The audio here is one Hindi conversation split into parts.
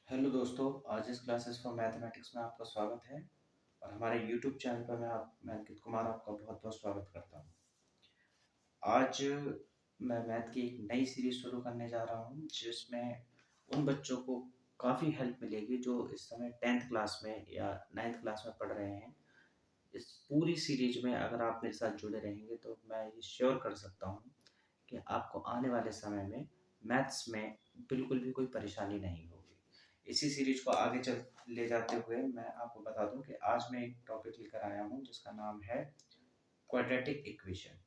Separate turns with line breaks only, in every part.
हेलो दोस्तों, आज इस क्लासेस फॉर मैथमेटिक्स में आपका स्वागत है। और हमारे यूट्यूब चैनल पर मैं अंकित कुमार आपका बहुत बहुत स्वागत करता हूँ। आज मैं मैथ की एक नई सीरीज शुरू करने जा रहा हूँ जिसमें उन बच्चों को काफ़ी हेल्प मिलेगी जो इस समय 10th क्लास में या 9th क्लास में पढ़ रहे हैं। इस पूरी सीरीज में अगर आप मेरे साथ जुड़े रहेंगे तो मैं ये श्योर कर सकता हूँ कि आपको आने वाले समय में मैथ्स में बिल्कुल भी कोई परेशानी नहीं होगी। इसी सीरीज को आगे चल ले जाते हुए मैं आपको बता दूं कि आज मैं एक टॉपिक लेकर आया हूं जिसका नाम है क्वाड्रेटिक इक्वेशन।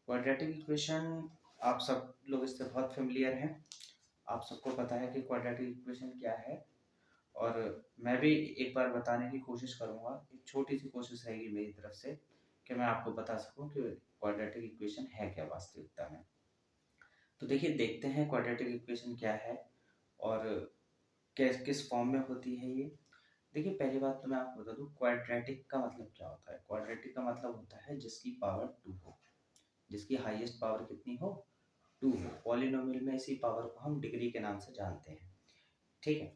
क्वाड्रेटिक इक्वेशन आप सब लोग इससे बहुत फेमिलियर हैं। आप सबको पता है कि क्वाड्रेटिक इक्वेशन क्या है। और मैं भी एक बार बताने की कोशिश करूंगा, एक छोटी सी कोशिश रहेगी मेरी तरफ से कि मैं आपको बता सकूं कि क्वाड्रेटिक इक्वेशन है क्या वास्तविकता में। तो देखिए, देखते हैं क्वाड्रेटिक इक्वेशन क्या है और किस फॉर्म में होती है ये। देखिए, पहली बात तो मैं आपको बता दूं क्वाड्रेटिक का मतलब क्या होता है। क्वाड्रेटिक का मतलब होता है जिसकी पावर 2 हो, जिसकी हाईएस्ट पावर कितनी हो, 2 हो। पॉलिनोमियल में इसी पावर को हम डिग्री के नाम से जानते हैं। ठीक है,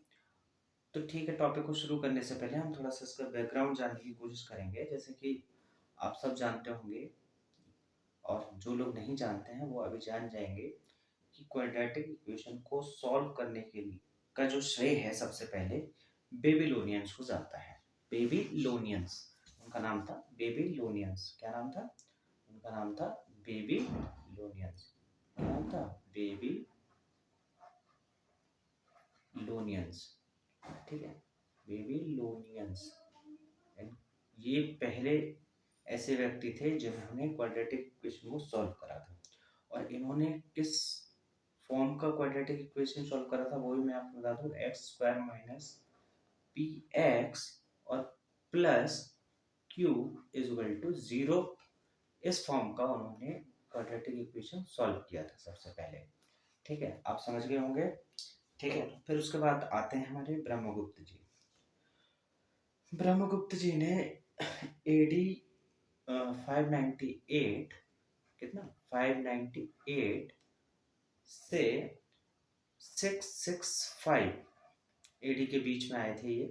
तो ठीक है, टॉपिक को शुरू करने से पहले हम थोड़ा सा इसका बैकग्राउंड जानने की कोशिश करेंगे। जैसे कि आप सब जानते होंगे और जो लोग नहीं जानते हैं वो अभी जान जाएंगे कि क्वाड्रेटिक इक्वेशन को सॉल्व करने के लिए का जो श्रेय है सबसे पहले बेबीलोनियंस को जाता है। बेबीलोनियंस, उनका नाम था बेबीलोनियंस। क्या नाम था उनका? नाम था बेबीलोनियंस। क्या नाम था? बेबीलोनियंस। ठीक है, बेबीलोनियंस। ये पहले ऐसे व्यक्ति थे जिन्होंने क्वाड्रेटिक इक्वेशन को सॉल्व करा था। और इन्होंने किस फॉर्म का क्वाड्रेटिक इक्वेशन सॉल्व करा था वो भी मैं आपको बता दूं। X square minus p x और plus q is equal to 0, इस फॉर्म का उन्होंने क्वाड्रेटिक इक्वेशन सॉल्व किया था सबसे पहले। ठीक है, आप समझ गए होंगे। ठीक है, फिर उसके बाद आते हैं हमारे ब्रह्मगुप्त जी। ब्रह्मगुप्त जी ने एडी 598, कितना 598 से 665 एडी के बीच में आए थे ये।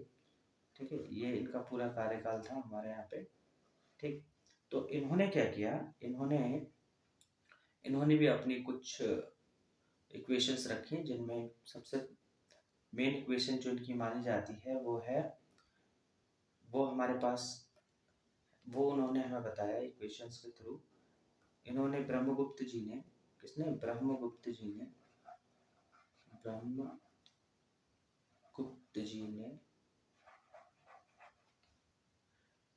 ठीक है, ये इनका पूरा कार्यकाल था हमारे यहाँ पे। ठीक, तो इन्होंने क्या किया, इन्होंने इन्होंने भी अपनी कुछ इक्वेशंस रखी जिनमें सबसे मेन इक्वेशन जो इनकी मानी जाती है वो है, वो हमारे पास, वो उन्होंने हमें बताया इक्वेशंस के थ्रू। इन्होंने ब्रह्मगुप्त जी ने, किसने? ब्रह्मगुप्त जी ने, ब्रह्मगुप्त जी ने,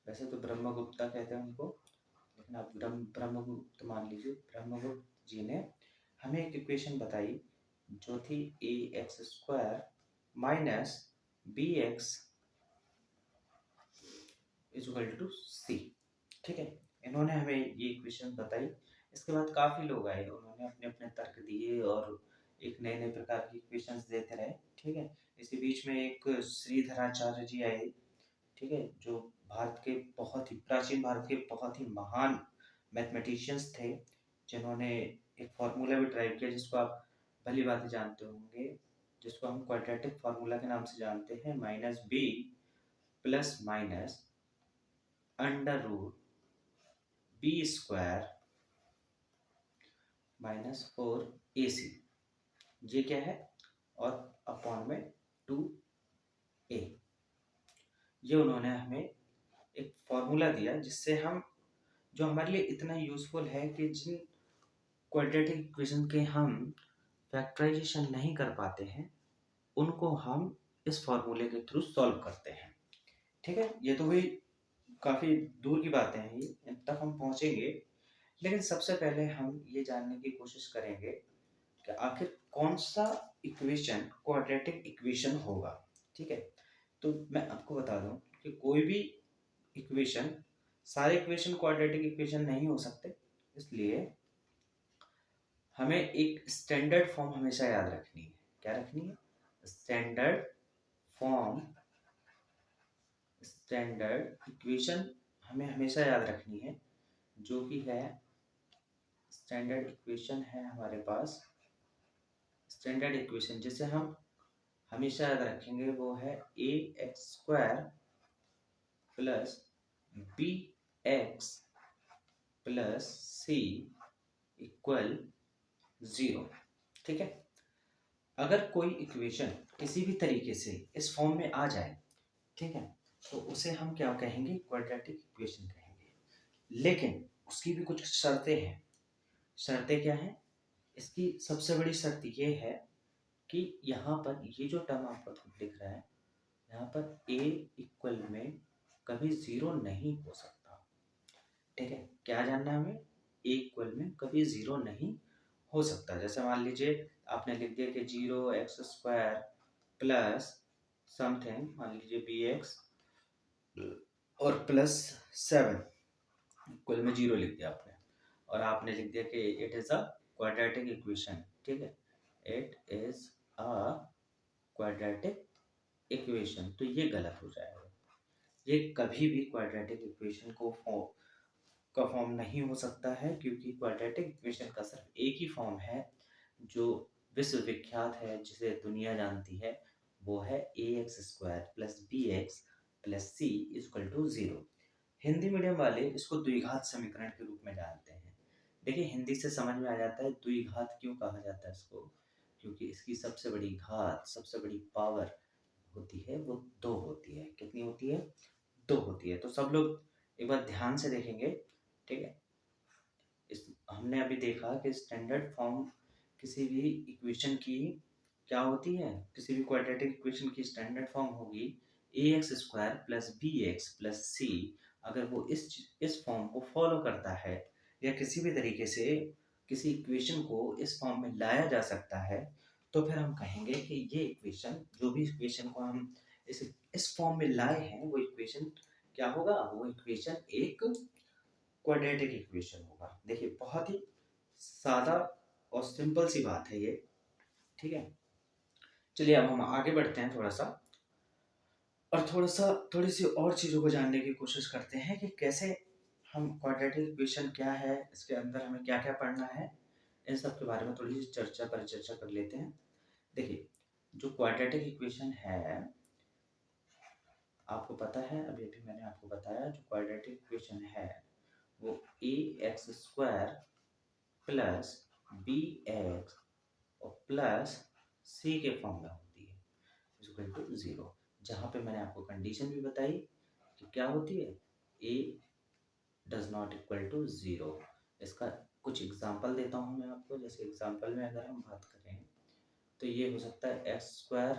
वैसे तो ब्रह्मगुप्ता कहते हैं उनको, लेकिन आप ब्रह्मगुप्त मान लीजिए। ब्रह्मगुप्त जी ने हमें एक इक्वेशन बताई जो थी a x square minus b x is equal to c. ठीक है, इन्होंने हमें ये इक्वेशन बताई। इसके बाद काफ़ी लोग आए, उन्होंने अपने अपने तर्क दिए और एक नए नए प्रकार की इक्वेशंस देते रहे। ठीक है, इसी बीच में एक श्रीधराचार्य जी आए। ठीक है, जो भारत के बहुत ही प्राचीन, भारत के बहुत ही महान मैथमेटिशियंस थे जिन्होंने एक फार्मूला भी ड्राइव किया जिसको आप भली भांति जानते होंगे, जिसको हम क्वाड्रेटिक फार्मूला के नाम से जानते हैं। Minus b plus minus under root b square minus 4ac, ये क्या है, और अपॉन में 2a। ये उन्होंने हमें एक फॉर्मूला दिया जिससे हम, जो हमारे लिए इतना यूजफुल है कि जिन क्वाड्रेटिक इक्वेशन के हम फैक्टराइजेशन नहीं कर पाते हैं उनको हम इस फॉर्मूले के थ्रू सॉल्व करते हैं। ठीक है, ये तो हुई काफ़ी दूर की बातें हैं, ये इन तक हम पहुंचेंगे। लेकिन सबसे पहले हम ये जानने की कोशिश करेंगे कि आखिर कौन सा इक्वेशन क्वाड्रेटिक इक्वेशन होगा। ठीक है, तो मैं आपको बता दूं कि कोई भी इक्वेशन, सारे इक्वेशन क्वाड्रेटिक इक्वेशन नहीं हो सकते, इसलिए हमें एक स्टैंडर्ड फॉर्म हमेशा याद रखनी है। क्या रखनी है? स्टैंडर्ड फॉर्म, स्टैंडर्ड इक्वेशन हमें हमेशा याद रखनी है, जो कि है स्टैंडर्ड इक्वेशन है हमारे पास। स्टैंडर्ड इक्वेशन जिसे हम हमेशा याद रखेंगे वो है a x square plus b x plus c equal 0। ठीक है, अगर कोई इक्वेशन किसी भी तरीके से इस फॉर्म में आ जाए, ठीक है, तो उसे हम क्या कहेंगे, क्वाड्रेटिक इक्वेशन कहेंगे। लेकिन उसकी भी कुछ शर्तें हैं। शर्तें क्या हैं? इसकी सबसे बड़ी शर्त ये है कि यहाँ पर ये जो टर्म आपको दिख रहा है, यहाँ पर ए इक्वल में कभी 0 नहीं हो सकता। ठीक है, क्या जानना है हमें? ए इक्वल में कभी 0 नहीं हो सकता। जैसे मान लीजिए आपने लिख दिया कि 0x² प्लस समथिंग, मान लीजिए बी एक्स और प्लस 7 इक्वल में 0 लिख दिया आपने, और आपने लिख दिया कि it is a quadratic equation. ठीक है, it is a quadratic equation, तो ये गलत हो जाएगा। ये कभी भी क्वाड्रेटिक इक्वेशन का फॉर्म नहीं हो सकता है, क्योंकि क्वाड्रेटिक इक्वेशन का सिर्फ एक ही फॉर्म है जो विश्व विख्यात है, जिसे दुनिया जानती है। वो है a x square plus b x plus c equal to 0। Hindi medium वाले इसको द्विघात समीकरण के रूप में जानते हैं। देखिए, हिंदी से समझ में आ जाता है द्विघात क्यों कहा जाता है इसको, क्योंकि इसकी सबसे बड़ी घात, सबसे बड़ी पावर होती है वो 2 होती है। कितनी होती है? 2 होती है। तो सब लोग एक बार ध्यान से देखेंगे। ठीक है, इस हमने अभी देखा कि स्टैंडर्ड फॉर्म किसी भी इक्वेशन की क्या होती है, किसी भी क्वाड्रेटिक इक्वेशन की स्टैंडर्ड फॉर्म होगी a x square plus b x plus c. अगर वो इस फॉर्म को फॉलो करता है, या किसी भी तरीके से किसी इक्वेशन को इस फॉर्म में लाया जा सकता है, तो फिर हम कहेंगे कि ये इक्वेशन, जो भी इक्वेशन को हम इस फॉर्म में लाए हैं, वो इक्वेशन क्या होगा? वो इक्वेशन एक क्वाड्रेटिक इक्वेशन होगा। देखिए, बहुत ही सादा और सिंपल सी बात है ये। ठीक है, चलिए अब हम आगे बढ़ते हैं थोड़ा सा, और थोड़ी सी और चीज़ों को जानने की कोशिश करते हैं कि कैसे हम क्वाड्रेटिक इक्वेशन क्या है, इसके अंदर हमें क्या क्या पढ़ना है, इन सब के बारे में थोड़ी सी परिचर्चा कर लेते हैं। देखिए, जो क्वाड्रेटिक इक्वेशन है, आपको पता है, अभी अभी मैंने आपको बताया, जो क्वाड्रेटिक इक्वेशन है वो a x square plus b x और प्लस सी के फॉर्म में होती है, इक्वल टू 0। जहाँ पे मैंने आपको कंडीशन भी बताई कि क्या होती है, ए डज नॉट इक्वल टू 0। इसका कुछ एग्जांपल देता हूँ मैं आपको। जैसे एग्जांपल में अगर हम बात करें, तो ये हो सकता है एक्स स्क्वायर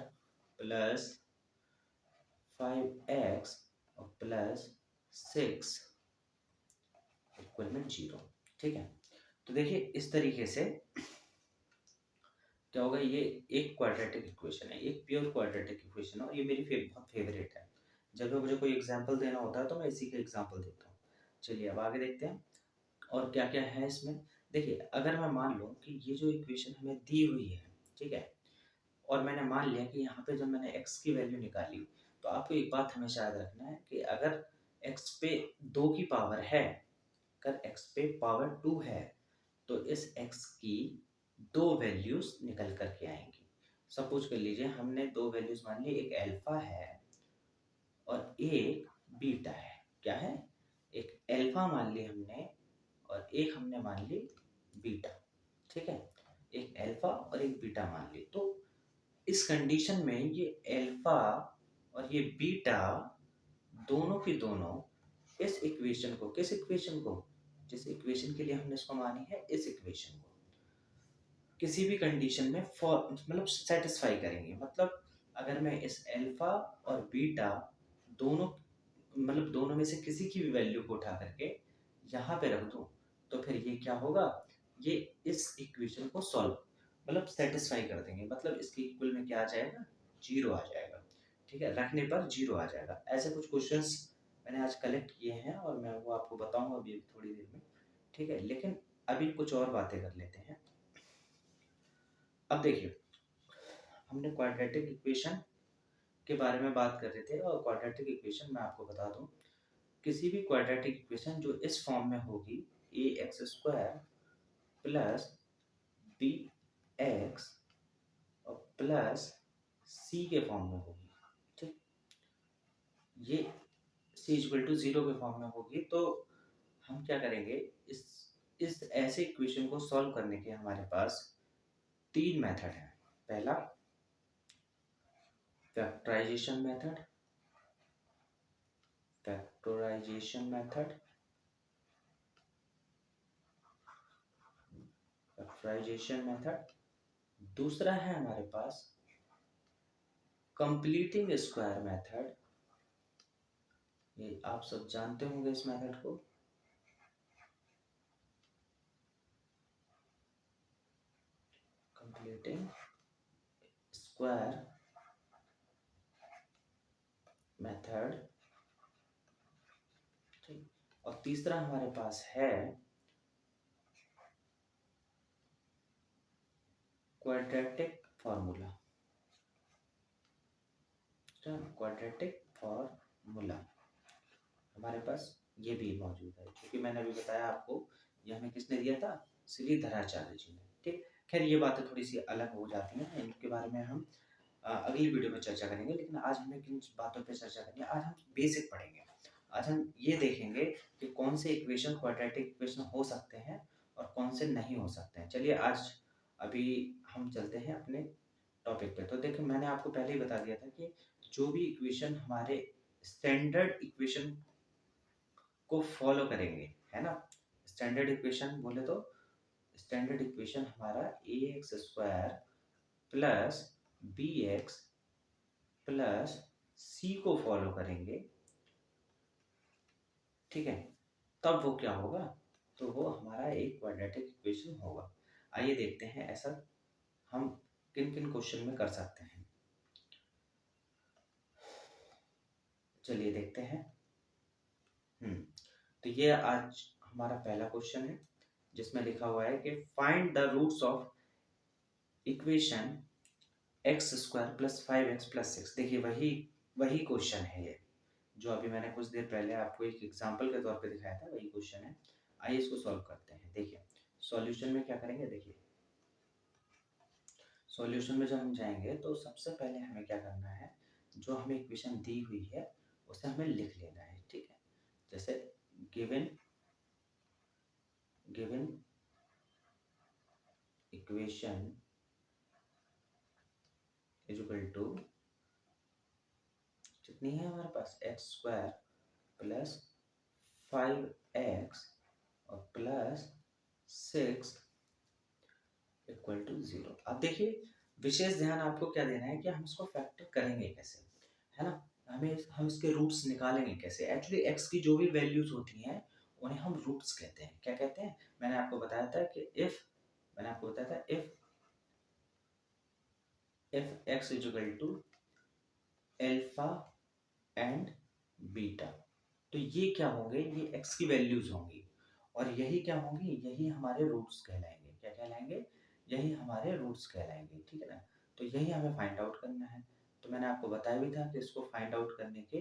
प्लस 5x और प्लस 6 इक्वल में 0। ठीक है, तो देखिए इस तरीके से क्या होगा, ये एक क्वाड्रेटिक इक्वेशन है, एक प्योर क्वाड्रेटिक इक्वेशन है, और ये मेरी बहुत फेवरेट है। जब भी मुझे कोई एग्जांपल देना होता है तो मैं इसी का एग्जांपल देता हूँ। चलिए अब आगे देखते हैं और क्या क्या है इसमें। देखिए, अगर मैं मान लूँ कि ये जो इक्वेशन हमें दी हुई है, ठीक है, और मैंने मान लिया कि यहाँ पे जब मैंने x की वैल्यू निकाली, तो आपको एक बात हमेशा याद रखना है कि अगर x पे 2 की पावर है, अगर x पे पावर 2 है, तो इस x की 2 वैल्यूज निकल कर के आएंगी। सपोज कर लीजिए हमने 2 वैल्यूज मान ली, एक अल्फा है और एक बीटा है। क्या है? एक अल्फा मान ली हमने और एक हमने मान ली बीटा। ठीक है, एक अल्फा और एक बीटा मान ली। तो इस कंडीशन में ये अल्फा और ये बीटा दोनों की दोनों इस इक्वेशन को, किस इक्वेशन को, जिस इक्वेशन के लिए हमने इसको मानी है, इस इक्वेशन को किसी भी कंडीशन में मतलब सेटिस्फाई करेंगे। मतलब अगर मैं इस अल्फा और बीटा दोनों, मतलब दोनों में से किसी की भी वैल्यू को उठा करके यहाँ पे रख दूं, तो फिर ये क्या होगा, ये इस इक्वेशन को सॉल्व, मतलब सेटिस्फाई कर देंगे। मतलब इसके इक्वल में क्या आ जाएगा, 0 आ जाएगा। ठीक है, रखने पर 0 आ जाएगा। ऐसे कुछ क्वेश्चंस मैंने आज कलेक्ट किए हैं और मैं वो आपको बताऊंगा अभी थोड़ी देर में। ठीक है, लेकिन अभी कुछ और बातें कर लेते हैं। अब देखिए, हमने क्वाड्रेटिक इक्वेशन के बारे में बात कर रहे थे, और क्वाड्रेटिक इक्वेशन मैं आपको बता दूं, किसी भी क्वाड्रेटिक इक्वेशन जो इस फॉर्म में होगी, a x square plus b x और प्लस c के फॉर्म में होगी। ठीक, ये c इक्वल टू 0 के फॉर्म में होगी। तो हम क्या करेंगे, इस ऐसे इक्वेशन को सॉल्व करने के हमारे पास तीन मेथड हैं। पहला factorization method, factorization method, factorization method. दूसरा है हमारे पास कंप्लीटिंग स्क्वायर मेथड। ये आप सब जानते होंगे इस मेथड को। Completing square method. ठीक, और तीसरा हमारे पास है क्वाड्रेटिक फॉर्मूला। क्वाड्रेटिक फॉर्मूला हमारे पास ये भी मौजूद है, क्योंकि मैंने अभी बताया आपको, ये हमें किसने दिया था, श्रीधराचार्य जी ने। ठीक, खैर ये बातें थोड़ी सी अलग हो जाती हैं, इनके बारे में हम अगली वीडियो में चर्चा करेंगे। लेकिन आज हमें किन बातों पे चर्चा करनी है, आज हम बेसिक पढ़ेंगे। आज हम ये देखेंगे कि कौन से इक्वेशन क्वाड्रेटिक इक्वेशन हो सकते हैं और कौन से नहीं हो सकते हैं। चलिए आज अभी हम चलते हैं अपने टॉपिक पे। तो देखिए, मैंने आपको पहले ही बता दिया था कि जो भी इक्वेशन हमारे स्टैंडर्ड इक्वेशन को फॉलो करेंगे, है ना। स्टैंडर्ड इक्वेशन बोले तो स्टैंडर्ड इक्वेशन हमारा a x square plus b x plus c को फॉलो करेंगे, ठीक है, तब वो क्या होगा, तो वो हमारा एक क्वाड्रेटिक इक्वेशन होगा। आइए देखते हैं ऐसा हम किन किन क्वेश्चन में कर सकते हैं। चलिए देखते हैं। तो ये आज हमारा पहला क्वेश्चन है, जिसमें लिखा हुआ है कि find the roots of equation x square plus 5x plus 6। देखिए वही वही क्वेश्चन है ये, जो अभी मैंने कुछ देर पहले आपको एक एग्जांपल के तौर पे दिखाया था, वही क्वेश्चन है। आइए इसको सॉल्व करते हैं। देखिए सॉल्यूशन में क्या करेंगे, देखिए सॉल्यूशन में जब हम जाएंगे तो सबसे पहले हमें क्या करना है, जो हमें इक्वेशन दी हुई है उसे हमें लिख लेना है। ठीक है, जैसे given given equation is equal to कितनी है हमारे पास, एक्स स्क्वायर प्लस 5x और प्लस 6 इक्वल टू 0। अब देखिए विशेष ध्यान आपको क्या देना है कि हम इसको फैक्टर करेंगे कैसे, है ना। हम इसके रूट्स निकालेंगे कैसे। एक्चुअली x की जो भी वैल्यूज होती हैं उन्हें हम रूट्स कहते हैं। क्या कहते हैं, मैंने आपको बताया था कि if x is equal to alpha and beta, तो ये क्या होंगे, ये x की वैल्यूज होंगी और यही क्या होंगी, यही हमारे रूट्स कहलाएंगे। क्या कहलाएंगे, यही हमारे रूट्स कहलाएंगे। ठीक है ना, तो यही हमें फाइंड आउट करना है। तो मैंने आपको बताया भी था कि इसको फाइंड आउट करने के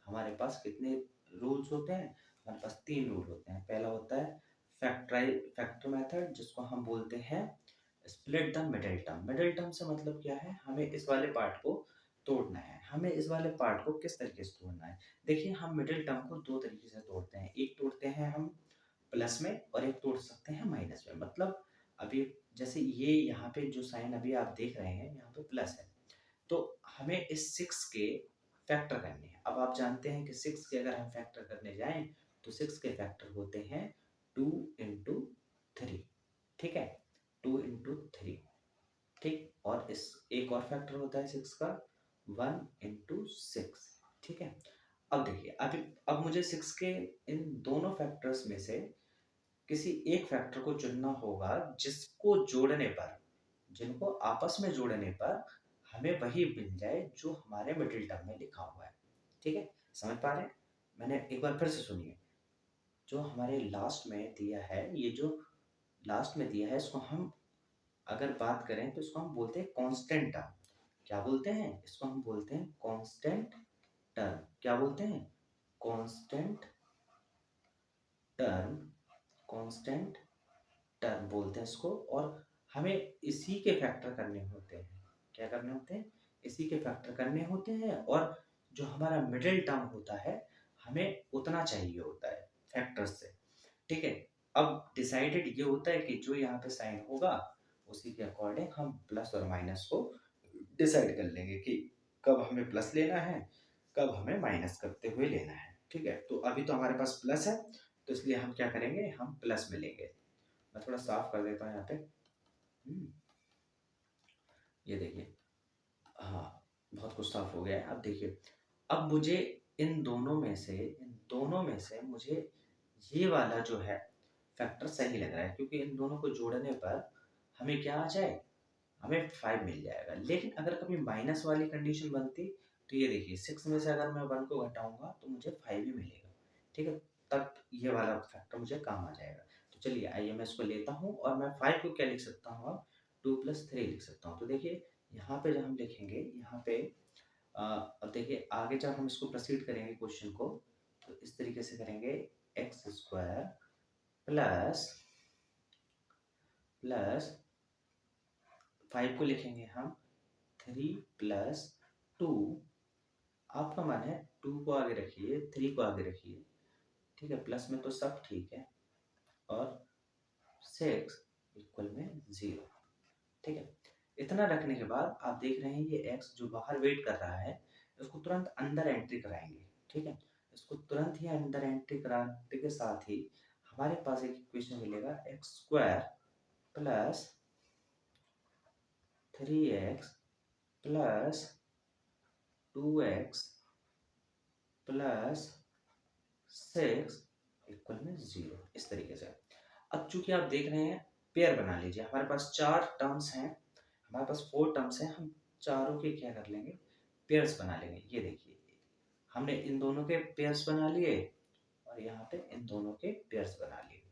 हमारे पास कितने रूल्स होते हैं, हमारे पास तीन रूल होते हैं। पहला होता है फैक्टर मेथड, जिसको हम बोलते हैं split the middle term. Middle term से मतलब क्या है, हमें इस वाले पार्ट को तोड़ना है। हमें इस वाले पार्ट को किस तरीके से तोड़ना है, देखिए हम मिडिल टर्म को दो तरीके से तोड़ते हैं। एक तोड़ते हैं हम प्लस में और एक तोड़ सकते हैं माइनस में। मतलब अभी जैसे ये यहाँ पे जो साइन अभी आप देख रहे हैं, यहाँ पे प्लस है, तो हमें इस 6 के फैक्टर करने हैं। अब आप जानते हैं कि 6 के अगर हम फैक्टर करने जाएं तो 6 के फैक्टर होते हैं 2 इंटू 3। ठीक है, 2 इंटू 3। ठीक, और इस एक और फैक्टर होता है 6 का, 1 इंटू 6। ठीक है, अब देखिए अब मुझे 6 के इन दोनों फैक्टर्स में से किसी एक फैक्टर को चुनना होगा, जिसको जोड़ने पर, जिनको आपस में जोड़ने पर हमें वही मिल जाए जो हमारे मिडिल टर्म में लिखा हुआ है। ठीक है, समझ पा रहे हैं। मैंने एक बार फिर से सुनिए, जो हमारे लास्ट में दिया है, ये जो लास्ट में दिया है, इसको हम अगर बात करें तो इसको हम बोलते हैं कांस्टेंट टर्म। क्या बोलते हैं, इसको हम बोलते हैं कांस्टेंट टर्म। क्या बोलते हैं, कांस्टेंट टर्म, कांस्टेंट टर्म बोलते हैं इसको। और हमें इसी के फैक्टर करने होते हैं। क्या करने होते हैं, इसी के फैक्टर करने होते हैं और जो हमारा मिडिल टर्म होता है हमें उतना चाहिए होता है फैक्टर्स से। ठीक है, अब डिसाइडेड ये होता है कि जो यहाँ पे साइन होगा उसी के अकॉर्डिंग हम प्लस और माइनस को डिसाइड कर लेंगे कि कब हमें प्लस लेना है, कब हमें माइनस करते हुए लेना है। ठीक है, तो अभी तो हमारे पास प्लस है तो इसलिए हम क्या करेंगे, हम प्लस में लेंगे। मैं थोड़ा साफ कर देता हूँ यहाँ पे। ये देखिए, हाँ बहुत कुछ साफ हो गया है। अब देखिए, अब मुझे इन दोनों में से मुझे ये वाला जो है फैक्टर सही लग रहा है, क्योंकि इन दोनों को जोड़ने पर हमें क्या आ जाए, हमें 5 मिल जाएगा। लेकिन अगर कभी माइनस वाली कंडीशन बनती तो ये देखिए 6 में से अगर मैं 1 को घटाऊंगा तो मुझे 5 ही मिलेगा। ठीक है, तब ये वाला फैक्टर मुझे काम आ जाएगा। तो चलिए आइए मैं इसको लेता हूँ और मैं 5 को क्या लिख सकता हूँ, अब 2+3 लिख सकता हूँ। तो देखिए यहाँ पे जब हम लिखेंगे, यहाँ पे अब देखिए आगे जब हम इसको प्रोसीड करेंगे क्वेश्चन को, तो इस तरीके से करेंगे, एक्स स्क्वायर प्लस प्लस 5 को लिखेंगे हम 3+2। आपका मन है 2 को आगे रखिए, 3 को आगे रखिए। ठीक है, प्लस में तो सब ठीक है, और 6 इक्वल में 0। ठीक है, इतना रखने के बाद आप देख रहे हैं ये x जो बाहर वेट कर रहा है, इसको तुरंत अंदर एंट्री कराएंगे। ठीक है, इसको तुरंत ही अंदर एंट्री कराने के साथ ही हमारे पास एक इक्वेशन मिलेगा, x square plus 3x plus 2x plus 6 equal में 0। इस तरीके से अब चूंकि आप देख रहे हैं, पेयर बना लीजिए। हमारे पास 4 टर्म्स हैं, हमारे पास 4 टर्म्स हैं, हम चारों के क्या कर लेंगे, पेयर्स बना लेंगे। ये देखिए हमने इन दोनों के पेयर्स बना लिए और यहाँ पे इन दोनों के पेयर्स बना लिए।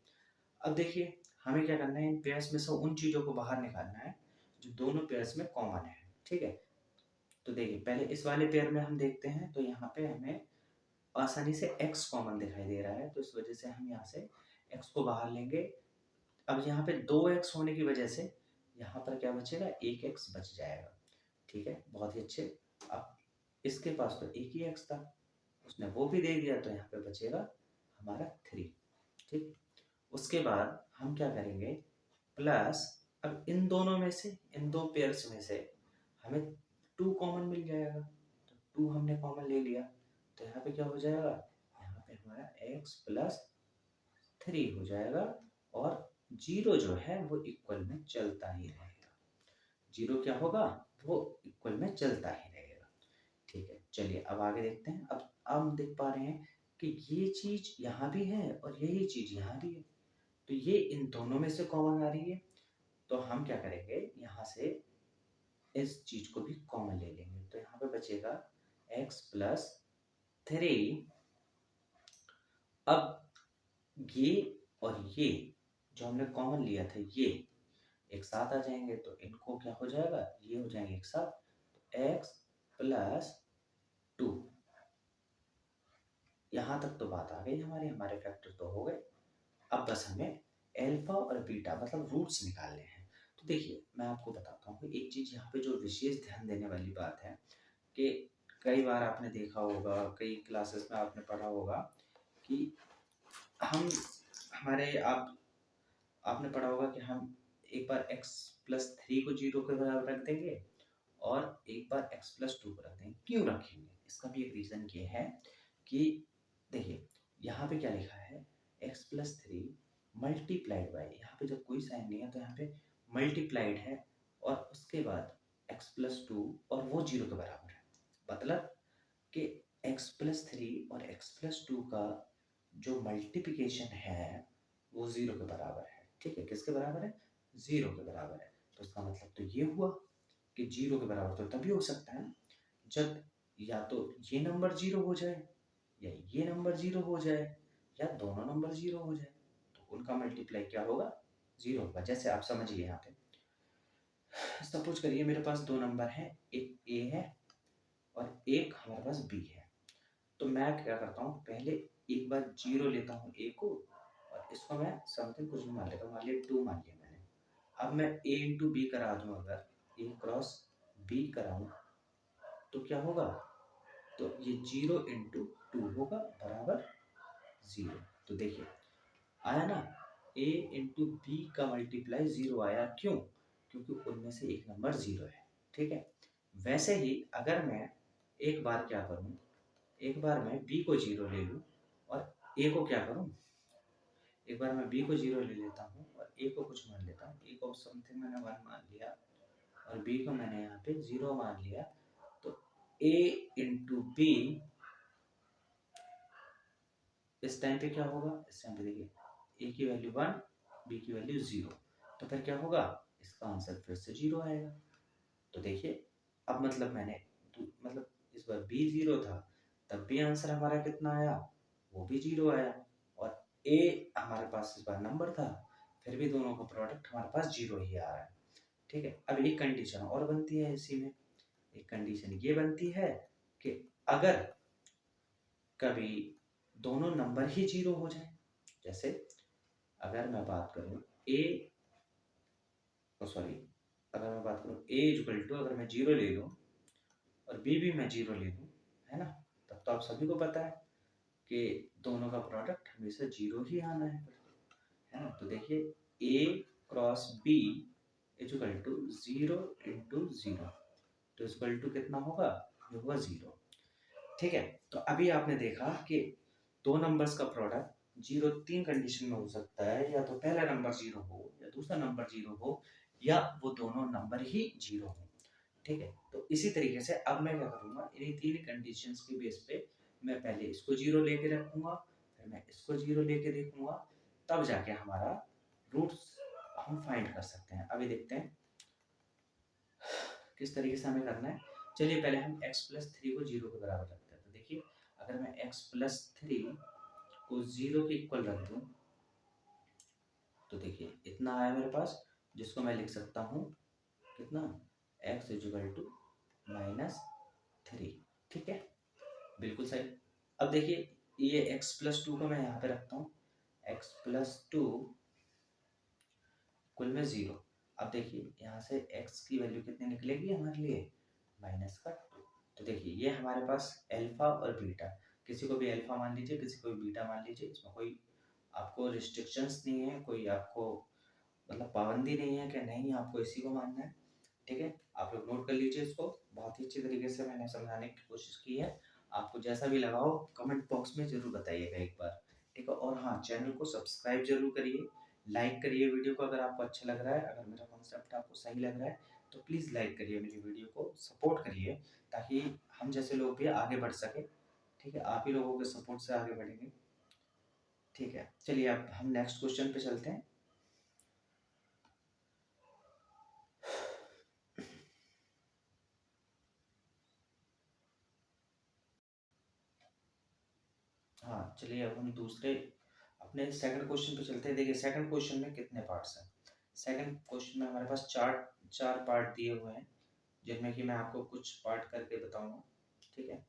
अब देखिए हमें क्या करना है, इन पेयर्स में से उन चीजों को बाहर निकालना है जो दोनों पेयर्स में कॉमन है। ठीक है, तो देखिए पहले इस वाले पेयर में हम देखते हैं, तो यहाँ पे हमें आसानी से x कॉमन दिखाई दे रहा है, तो इस वजह से हम यहाँ से x को बाहर लेंगे। अब यहाँ पे 2x होने की वजह से यहाँ पर क्या बचेगा, 1x बच जाएगा। ठीक है, बहुत ही अच्छे। अब इसके पास तो एक ही x था, उसने वो भी दे दिया, तो यहाँ पे बचेगा हमारा 3। ठीक, उसके बाद हम क्या करेंगे, प्लस, अब इन दोनों में से, इन दो पेयर्स में से हमें 2 कॉमन मिल जाएगा, तो 2 हमने कॉमन ले लिया, तो यहाँ पे क्या हो जाएगा, यहाँ पे हमारा x प्लस 3 हो जाएगा, और 0 जो है वो इक्वल में चलता ही रहेगा। 0 क्या होगा, वो इक्वल में चलता ही रहेगा। ठीक है, चलिए अब आगे देखते हैं। अब हम देख पा रहे हैं कि ये चीज यहाँ भी है और यही चीज यहाँ भी है, तो ये इन दोनों में से कॉमन आ रही है। तो हम क्या करेंगे, यहाँ से इस चीज को भी कॉमन ले लेंगे, तो यहाँ पे बचेगा x प्लस 3। अब ये और ये जो हमने कॉमन लिया था, ये एक साथ आ जाएंगे, तो इनको क्या हो जाएगा, ये हो जाएंगे एक साथ, तो x प्लस 2। यहाँ तक तो बात आ गई हमारी, हमारे फैक्टर तो हो गए। अब बस हमें अल्फा और बीटा मतलब रूट्स निकालने हैं। तो देखिए मैं आपको बताता हूँ कि एक चीज यहाँ पे जो विशेष ध्यान देने वाली बात है, कि कई बार आपने देखा होगा, कई क्लासेस में आपने पढ़ा होगा कि हम हमारे आपने पढ़ा होगा कि हम एक बार x+3 को 0 के बराबर रख देंगे और एक बार x+2 को रख देंगे। क्यों रखेंगे, इसका भी एक रीजन ये है कि देखिए यहाँ पे क्या लिखा है, x+3 मल्टीप्लाइड बाई, यहाँ पे जब कोई साइन नहीं है तो यहाँ पे मल्टीप्लाइड है, और उसके बाद x+2 और वो 0 के बराबर है। मतलब कि x+3 और x+2 का जो मल्टीप्लिकेशन है वो 0 के बराबर है। ठीक है, किसके बराबर है, 0 के बराबर है। तो इसका मतलब तो ये हुआ कि 0 के बराबर तो तभी हो सकता है जब या तो ये नंबर 0 हो जाए, या ये नंबर 0 हो जाए, या दोनों नंबर 0 हो जाए, तो उनका मल्टीप्लाई क्या होगा, 0 होगा। जैसे आप समझिए, यहाँ पे सपोज करिए मेरे पास दो नंबर हैं, एक a है और एक हमारे पास b है। तो मैं क्या करता हूँ, पहले एक बार 0 लेता हूँ a को, और इसको मैं समथिंग कुछ भी मान लेता हूँ, मान लिया 2 मान लिया मैंने। अब मैं a इंटू बी करा दूँ, अगर a क्रॉस b कराऊँ, तो क्या होगा, तो ये 0 इंटू 2 होगा बराबर 0। तो देखिए आया ना, a इंटू बी का मल्टीप्लाई 0 आया, क्यों? क्योंकि उनमें से एक नंबर 0 है। ठीक है, वैसे ही अगर मैं एक बार क्या करूं, एक बार मैं b को 0 ले लूं और a को क्या करूं, एक बार मैं b को 0 ले लेता हूं और a को कुछ मान लेता हूं। a को समथिंग मैंने 1 मान लिया और b को मैंने यहाँ पे 0 मान लिया। तो a इंटू बी इस टाइम पे क्या होगा, इस टाइम पे देखिए a की वैल्यू 1, b की वैल्यू 0, तो फिर क्या होगा, इसका आंसर फिर से 0 आएगा। तो देखिए अब मतलब मैंने मतलब इस बार b 0 था, तब भी आंसर हमारा कितना आया, वो भी 0 आया। और a हमारे पास इस बार नंबर था, फिर भी दोनों का प्रोडक्ट हमारे पास 0 ही आ रहा है। ठीक है, अब एक कंडीशन और बनती है इसी में, एक कंडीशन ये बनती है कि अगर कभी दोनों नंबर ही 0 हो जाए, जैसे अगर मैं बात करूं a, सॉरी, अगर मैं बात करूं a इक्वल टू, अगर मैं 0 ले लूं और b भी मैं 0 ले लूं, है ना, तब तो आप सभी को पता है कि दोनों का प्रोडक्ट हमेशा 0 ही आना है ना। तो देखिए a cross b equal to 0 into 0, तो इक्वल टू कितना होगा, ये होगा 0। ठीक है, तो अभी आपने देखा कि दो नंबर्स का प्रोडक्ट 0 तीन कंडीशन में हो सकता है, या तो पहला नंबर 0 हो, या दूसरा नंबर 0 हो, या वो दोनों नंबर ही 0 हो। ठीक है, तो इसी तरीके से अब मैं क्या करूंगा, इन्हीं तीन कंडीशंस के बेस पे मैं पहले इसको 0 लेके रखूंगा, फिर मैं इसको 0 लेके देखूंगा, तब जाके हमारा रूट्स हम फाइंड कर सकते हैं। अभी देखते हैं किस तरीके से हमें करना है। चलिए पहले हम x प्लस 3 को 0 के बराबर रखते हैं। तो देखिए अगर मैं x प्लस 3 को 0 के इक्वल रख दूं, तो देखिए इतना आया मेरे पास, जिसको मैं लिख सकता हूँ कितना, x इक्वल टू माइनस 3। ठीक है, बिल्कुल सही। अब देखिए ये x प्लस 2 को मैं यहाँ पे रखता हूँ, x प्लस 2 कुल में 0। अब देखिए यहाँ से x की वैल्यू कितनी निकलेगी हमारे लिए, माइनस का 2। तो देखिए ये हमारे पास अल्फा और बीटा, किसी को भी अल्फा मान लीजिए, किसी को भी बीटा मान लीजिए, इसमें कोई आपको रिस्ट्रिक्शंस नहीं है, कोई आपको मतलब पाबंदी नहीं है कि नहीं आपको इसी को मानना है। ठीक है, आप लोग नोट कर लीजिए इसको, बहुत ही अच्छी तरीके से मैंने समझाने की कोशिश की है। आपको जैसा भी लगा हो कमेंट बॉक्स में जरूर बताइएगा एक बार। ठीक है, और हाँ चैनल को सब्सक्राइब जरूर करिए, लाइक करिए वीडियो को अगर आपको अच्छा लग रहा है, अगर मेरा कॉन्सेप्ट आपको सही लग रहा है तो प्लीज़ लाइक करिए मेरी वीडियो को, सपोर्ट करिए, ताकि हम जैसे लोग भी आगे बढ़ सके। ठीक है, आप ही लोगों के सपोर्ट से आगे बढ़ेंगे। ठीक है, चलिए अब हम नेक्स्ट क्वेश्चन पे चलते हैं। हाँ चलिए अब हम दूसरे अपने सेकंड क्वेश्चन पे चलते हैं। देखिए सेकंड क्वेश्चन में कितने पार्ट्स हैं। सेकंड क्वेश्चन में हमारे पास चार चार पार्ट दिए हुए हैं, जिनमें कि मैं आपको कुछ पार्ट करके बताऊंगा। ठीक है,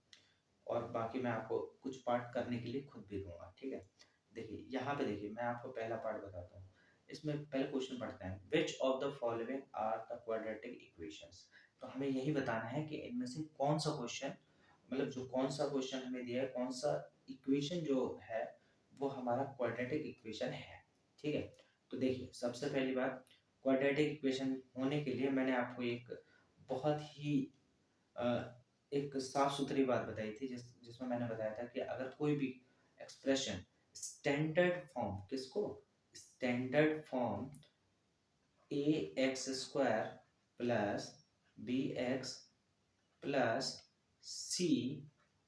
और बाकी मैं आपको कुछ पार्ट करने के लिए खुद भी दूंगा। ठीक है, देखिए यहाँ पे देखिए मैं आपको पहला पार्ट बताता हूँ। इसमें पहले क्वेश्चन पढ़ते हैं, which of the following are the quadratic equations. तो हमें यही बताना है कि इनमें से कौन सा क्वेश्चन, मतलब जो कौन सा क्वेश्चन हमें दिया है, कौन सा इक्वेशन जो है वो हमारा क्वाड्रेटिक इक्वेशन है। ठीक है, तो देखिए सबसे पहली बात, क्वाड्रेटिक इक्वेशन होने के लिए मैंने आपको एक बहुत ही एक साफ सुथरी बात बताई थी, जिसमें मैंने बताया था कि अगर कोई भी एक्सप्रेशन स्टैंडर्ड फॉर्म, किसको, standard form a x square plus b x plus c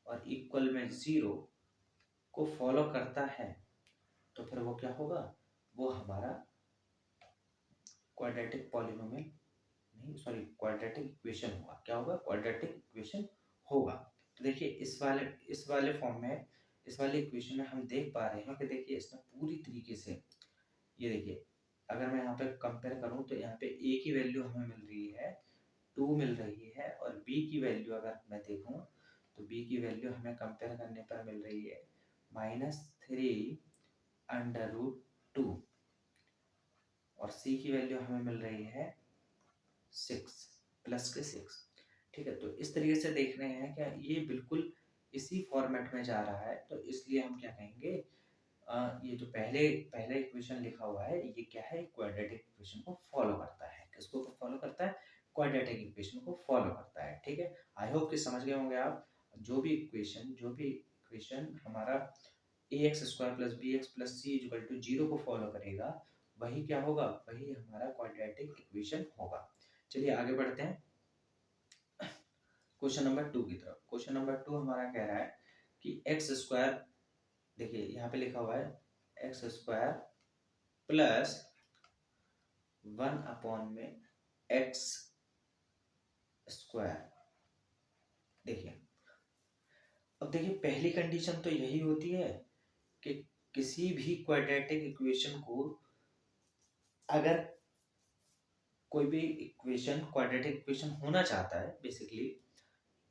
और इक्वल में 0 को फॉलो करता है, तो फिर वो क्या होगा, वो हमारा क्वाड्रेटिक पॉलिनोमियल, नहीं सॉरी क्वाड्रेटिक इक्वेशन होगा। क्या होगा, क्वाड्रेटिक इक्वेशन होगा। तो देखिए इस वाले फॉर्म में, इस वाले इक्वेशन में हम देख पा रहे हैं कि देखिए इसमें पूरी तरीके से, ये देखिए अगर मैं यहाँ पे कंपेयर करूँ तो यहाँ पे a की वैल्यू हमें मिल रही है 2 मिल रही है, और b की वैल्यू अगर मैं देखूँ तो b की वैल्यू हमें कंपेयर करने पर मिल रही है -3 √2, और c की वैल्यू हमें मिल रही है 6 +6। ठीक है, तो इस तरीके से देख रहे हैं क्या ये बिल्कुल इसी फॉर्मेट में जा रहा है, तो इसलिए हम क्या कहेंगे, ये जो पहले पहला इक्वेशन लिखा हुआ है ये क्या है, क्वाड्रेटिक इक्वेशन को फॉलो करता है। किसको फॉलो करता है, क्वाड्रेटिक इक्वेशन को फॉलो करता है। ठीक है, आई होप कि समझ गए होंगे आप। जो भी इक्वेशन हमारा a x square plus b x plus c equal to zero को फॉलो करेगा, वही क्या होगा, वही हमारा क्वाड्रेटिक इक्वेशन होगा। चलिए आगे बढ़ते हैं क्वेश्चन नंबर 2 की तरफ। क्वेश्चन नंबर 2 हमारा कह रहा है कि एक्स स्क्वायर, देखिए यहाँ पे लिखा हुआ है एक्स स्क्वायर प्लस 1 में एक्स स्क्वायर। देखिए, अब देखिए पहली कंडीशन तो यही होती है कि किसी भी क्वाड्रेटिक इक्वेशन को, अगर कोई भी इक्वेशन क्वाड्रेटिक इक्वेशन होना चाहता है बेसिकली,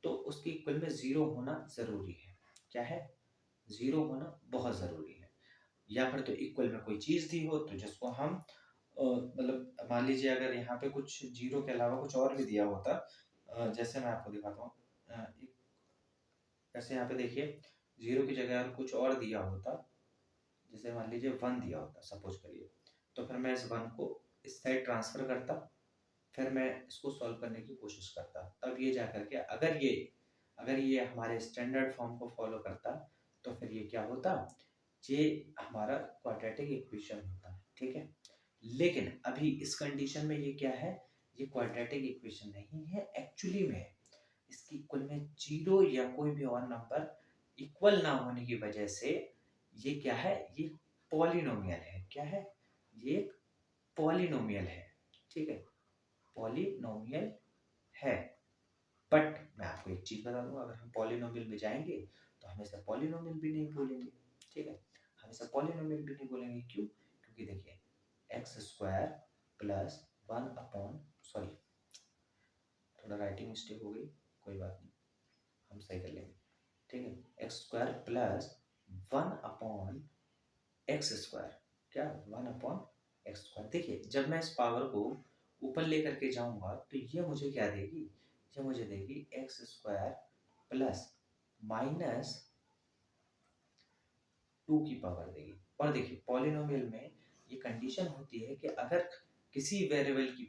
तो उसकी इक्वल में जीरो होना जरूरी है। क्या है, जीरो होना बहुत जरूरी है। या फिर तो इक्वल में कोई चीज दी हो, तो जिसको हम मतलब मान लीजिए अगर यहाँ पे कुछ जीरो के अलावा कुछ और भी दिया होता, जैसे मैं आपको दिखाता हूँ, जैसे यहाँ पे देखिए जीरो की जगह अगर कुछ और दिया होता, जैसे मान लीजिए 1 दिया होता सपोज करिए, तो फिर मैं इस 1 को इस साइड ट्रांसफर करता, फिर मैं इसको सॉल्व करने की कोशिश करता, तब ये जा करके अगर ये हमारे स्टैंडर्ड फॉर्म को फॉलो करता, तो फिर ये क्या होता, ये हमारा क्वाड्रेटिक इक्वेशन होता है। ठीक है, लेकिन अभी इस कंडीशन में ये क्या है, ये क्वाड्रेटिक इक्वेशन नहीं है, एक्चुअली में इसकी इक्वल में जीरो या कोई भी और नंबर इक्वल ना होने की वजह से ये क्या है, ये पॉलिनोमियल है। क्या है, ये एक पॉलिनोमियल है। ठीक है, पॉलिनोमियल है। बट मैं आपको एक चीज बता दूंगा, अगर हम पॉलिनोमियल में जाएंगे तो हमेशा पॉलिनोमियल भी नहीं बोलेंगे। ठीक है, हमेशा पॉलिनोमियल भी नहीं बोलेंगे। क्यों, क्योंकि देखिए एक्स स्क्वायर प्लस 1 सॉरी, थोड़ा राइटिंग मिस्टेक हो गई, कोई बात नहीं, हम सही कर लेंगे। ठीक है, एक्स स्क्वायर प्लस 1/x², क्या 1/x²। देखिए जब मैं इस पावर को ऊपर लेकर के जाऊंगा तो ये मुझे क्या देगी, ये मुझे देगी x² प्लस -2 की पावर देगी। और देखिए पॉलिनोमियल में ये कंडीशन होती है कि अगर किसी वेरिएबल की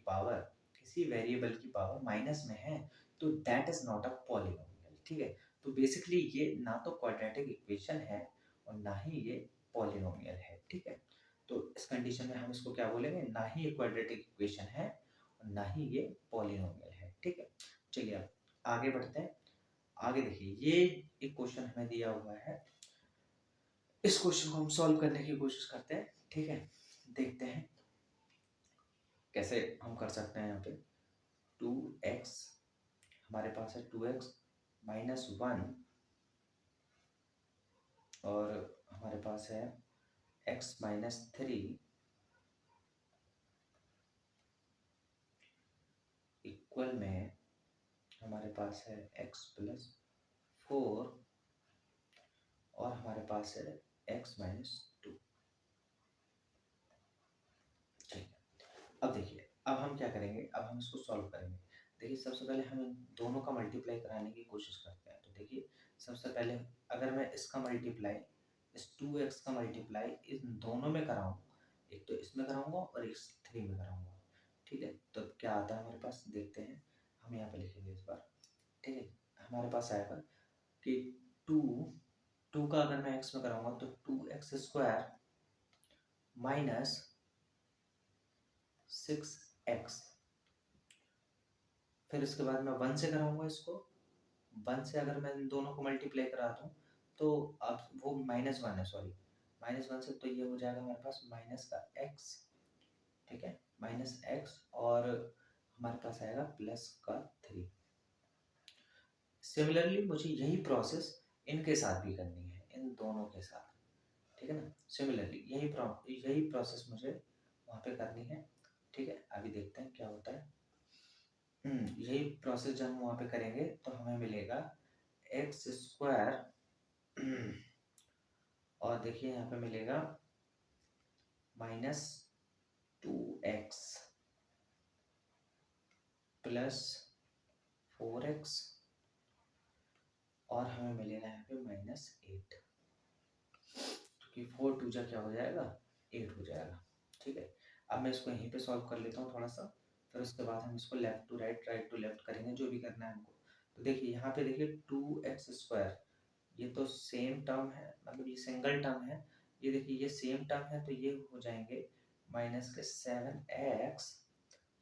पावर माइनस में है, तो that is not a polynomial. ठीक है, तो बेसिकली ये ना तो क्वाड्रेटिक इक्वेशन है और ना ही ये पॉलिनोमियल है। ठीक है, तो इस कंडीशन में हम इसको क्या बोलेंगे, ना ही ये क्वाड्रेटिक इक्वेशन है और ना ही ये पॉलिनोमियल है। ठीक है, चलिए अब आगे बढ़ते हैं। आगे देखिए ये एक क्वेश्चन हमें दिया हुआ है, इस क्वेश्चन को हम सॉल्व करने की कोशिश करते हैं। ठीक है, देखते हैं कैसे हम कर सकते हैं। यहाँ पे 2x, हमारे पास है 2x -1, और हमारे पास है x -3 इक्वल में हमारे पास है x + 4, और हमारे पास है x -2। ठीक है, अब देखिए अब हम क्या करेंगे, अब हम इसको सॉल्व करेंगे। देखिए सबसे पहले हम इन दोनों का मल्टीप्लाई कराने की कोशिश करते हैं। तो देखिए सबसे पहले अगर मैं इसका मल्टीप्लाई, इस 2x का मल्टीप्लाई इन दोनों में कराऊं, एक तो इसमें कराऊंगा और इस 3 में कराऊंगा। ठीक है, तो क्या आता है हमारे पास, देखते हैं। हम यहाँ पे लिखेंगे इस बार। ठीक है, हमारे पास आएगा कि 2 का अगर मैं x में कराऊंगा तो 2x² माइनस 6x, फिर इसके बाद मैं 1 से कराऊंगा इसको। 1 से अगर मैं इन दोनों को मल्टीप्लाई करा दूं, तो अब वो -1 है, सॉरी -1 से, तो ये हो जाएगा हमारे पास माइनस का x। ठीक है, -x, और हमारे पास आएगा प्लस का 3। सिमिलरली मुझे यही प्रोसेस इनके साथ भी करनी है, इन दोनों के साथ। ठीक है ना, सिमिलरली यही प्रोसेस मुझे वहाँ पे करनी है। ठीक है, अभी देखते हैं क्या होता है। यही प्रोसेस जब हम वहाँ पे करेंगे तो हमें मिलेगा x², और देखिए यहाँ पे मिलेगा -2x प्लस 4x और हमें मिलेगा यहाँ पे -8, क्योंकि 4 टू जा क्या हो जाएगा 8 हो जाएगा। ठीक है, अब मैं इसको यहीं पे सॉल्व कर लेता हूँ थोड़ा सा, फिर उसके बाद हम इसको left to right, right to left करेंगे, जो भी करना है हमको। तो देखिए यहाँ पे देखिए 2x², ये तो सेम टर्म है, मतलब ये सिंगल टर्म है। ये देखिए ये सेम टर्म है, तो ये हो जाएंगे -7x